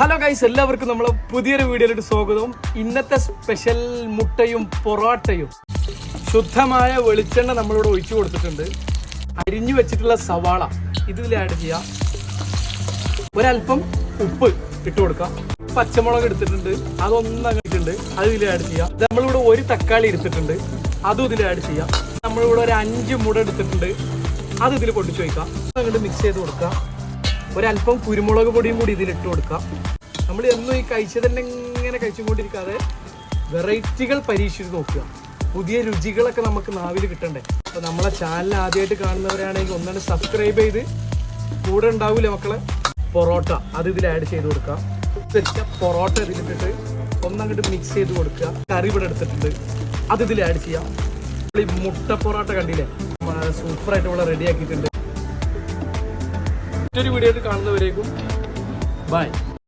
Hello guys, എല്ലാവർക്കും നമ്മളെ പുതിയൊരു വീഡിയോയിലോട്ട് സ്വാഗതം. ഇന്നത്തെ സ്പെഷ്യൽ മുട്ടയും പൊറോട്ടയും. ശുദ്ധമായ വെളിച്ചെണ്ണ നമ്മളിവിടെ ഒഴിച്ചു കൊടുത്തിട്ടുണ്ട്. അരിഞ്ഞു വെച്ചിട്ടുള്ള സവാള ഇതിൽ ആഡ് ചെയ്യാം. ഒരല്പം ഉപ്പ് ഇട്ട് കൊടുക്കാം. പച്ചമുളക് എടുത്തിട്ടുണ്ട്, അതൊന്നും ഇട്ടിട്ടുണ്ട്, അത് ഇതിൽ ആഡ് ചെയ്യാം. നമ്മളിവിടെ ഒരു തക്കാളി എടുത്തിട്ടുണ്ട്, അതും ഇതിൽ ആഡ് ചെയ്യാം. നമ്മളിവിടെ ഒരു 5 മുട എടുത്തിട്ടുണ്ട്, അത് ഇതിൽ പൊട്ടിച്ചു വയ്ക്കാം. അങ്ങോട്ട് മിക്സ് ചെയ്ത് കൊടുക്കാം. ഒരല്പം കുരുമുളക് പൊടിയും കൂടി ഇതിലിട്ട് കൊടുക്കാം. നമ്മൾ എന്നും ഈ കഴിച്ചത് തന്നെ ഇങ്ങനെ കഴിച്ചുകൊണ്ടിരിക്കാതെ വെറൈറ്റികൾ പരീക്ഷിച്ച് നോക്കുക. പുതിയ രുചികളൊക്കെ നമുക്ക് നാവിൽ കിട്ടണ്ടേ. അപ്പോൾ നമ്മളെ ചാനൽ ആദ്യമായിട്ട് കാണുന്നവരാണെങ്കിൽ ഒന്നാണ് സബ്സ്ക്രൈബ് ചെയ്ത് കൂടെ ഉണ്ടാവില്ല മക്കളെ. പൊറോട്ട അത് ഇതിൽ ആഡ് ചെയ്ത് കൊടുക്കാം. വെച്ച പൊറോട്ട ഇതിലിട്ടിട്ട് ഒന്നങ്ങോട്ട് മിക്സ് ചെയ്ത് കൊടുക്കുക. കറി ഇവിടെ എടുത്തിട്ടുണ്ട്, അത് ഇതിൽ ആഡ് ചെയ്യാം. ഈ മുട്ട പൊറോട്ട കണ്ടില്ലേ, സൂപ്പറായിട്ട് ഇവിടെ റെഡി ആക്കിയിട്ടുണ്ട്. മറ്റൊരു വീഡിയോയിൽ കാണുന്നവരേക്കും ബൈ.